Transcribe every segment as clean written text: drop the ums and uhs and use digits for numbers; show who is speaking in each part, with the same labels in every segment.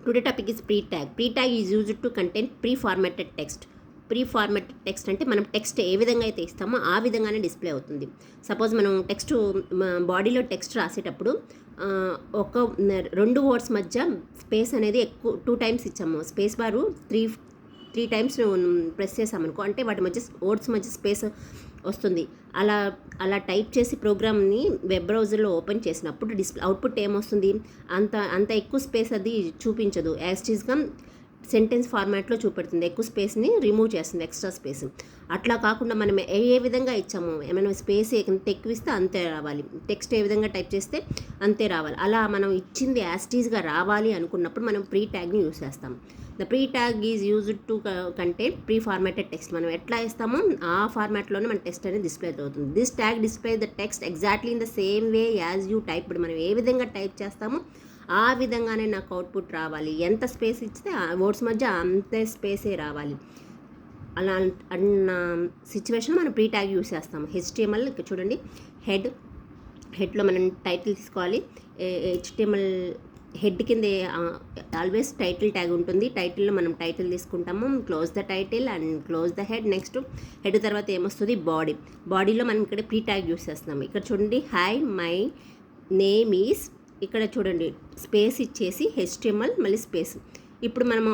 Speaker 1: Today topic is pre tag. Pre tag is used to contain pre formatted text. Pre formatted text అంటే మనం text ఏ విధంగా అయితే ఇస్తామో ఆ విధంగానే డిస్ప్లే అవుతుంది. సపోజ్ మనం టెక్స్ట్ బాడీలో టెక్స్ట్ రాసేటప్పుడు ఒక 2 వర్డ్స్ మధ్య స్పేస్ అనేది ఎక్కువ 2 టైమ్స్ ఇచ్చాము. స్పేస్ బారు 3 టైమ్స్ ప్రెస్ చేసామనుకో, అంటే వాటి మధ్య వర్డ్స్ మధ్య స్పేస్ వస్తుంది. అలా అలా టైప్ చేసి ప్రోగ్రామ్ని వెబ్ బ్రౌజర్లో ఓపెన్ చేసినప్పుడు అవుట్పుట్ ఏమొస్తుంది, అంత ఎక్కువ స్పేస్ అది చూపించదు. యాస్టీస్గా సెంటెన్స్ ఫార్మాట్లో చూపెడుతుంది. ఎక్కువ స్పేస్ని రిమూవ్ చేస్తుంది, ఎక్స్ట్రా స్పేస్. అట్లా కాకుండా మనం ఏ విధంగా ఇచ్చామో, ఏమైనా స్పేస్ ఎంత ఎక్కువ ఇస్తే అంతే రావాలి, టెక్స్ట్ ఏ విధంగా టైప్ చేస్తే అంతే రావాలి. అలా మనం ఇచ్చింది యాస్టీస్గా రావాలి అనుకున్నప్పుడు మనం ప్రీ ట్యాగ్ని యూజ్ చేస్తాం. The pre tag is used to contain pre formatted text. మనం ఎట్లా ఇస్తామో ఆ ఫార్మాట్లోనే మన టెక్స్ట్ అనేది డిస్ప్లే అవుతుంది. This tag display the text exactly in the same way as you type. మనం ఏ విధంగా టైప్ చేస్తామో ఆ విధంగానే నాకు అవుట్పుట్ రావాలి. ఎంత స్పేస్ ఇస్తే ఆ వర్డ్స్ మధ్య అంతే స్పేసే రావాలి. అలా అన్న సిచ్యువేషన్ మనం ప్రీ ట్యాగ్ యూస్ చేస్తాము. హెచ్టిఎంఎల్ చూడండి, హెడ్లో మనం టైటిల్ తీసుకోవాలి. హెచ్టిఎంఎల్ హెడ్ కింద ఆల్వేస్ టైటిల్ ట్యాగ్ ఉంటుంది. టైటిల్లో మనం టైటిల్ తీసుకుంటాము. Close the title and close the head. Next head తర్వాత ఏమొస్తుంది, బాడీలో మనం ఇక్కడ ప్రీ ట్యాగ్ యూస్ చేస్తున్నాము. ఇక్కడ చూడండి, హాయ్ మై నేమ్ ఈస్, ఇక్కడ చూడండి స్పేస్ ఇచ్చేసి హెచ్టిఎంఎల్ మళ్ళీ స్పేస్. ఇప్పుడు మనము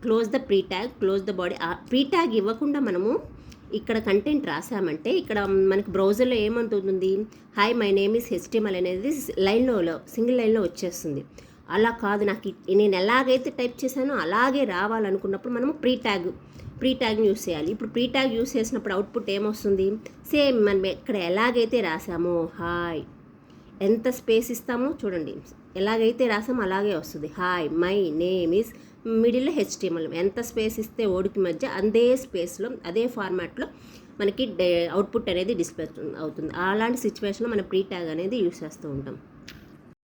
Speaker 1: close the pre tag, close the body. Pre tag ఇవ్వకుండా మనము ఇక్కడ కంటెంట్ రాసామంటే ఇక్కడ మనకి బ్రౌజర్లో ఏమంటుంది, hi my name is HTML అనేది సింగిల్ లైన్లో వచ్చేస్తుంది. అలా కాదు, నాకు నేను ఎలాగైతే టైప్ చేశానో అలాగే రావాలనుకున్నప్పుడు మనము ప్రీ ట్యాగ్ని యూస్ చేయాలి. ఇప్పుడు ప్రీ ట్యాగ్ యూస్ చేసినప్పుడు అవుట్పుట్ ఏమొస్తుంది, సేమ్ మనం ఇక్కడ ఎలాగైతే రాసామో, హాయ్ ఎంత స్పేస్ ఇస్తామో చూడండి, ఎలాగైతే రాసామో అలాగే వస్తుంది. హాయ్ మై నేమ్ ఈస్, మిడిల్లో హెచ్టిఎంఎల్. ఎంత స్పేస్ ఇస్తే ఓడికి మధ్య అదే స్పేస్లో అదే ఫార్మాట్లో మనకి అవుట్పుట్ అనేది డిస్ప్లే అవుతుంది. అలాంటి సిచ్యువేషన్లో మనం ప్రీ ట్యాగ్ అనేది యూస్ చేస్తూ ఉంటాం.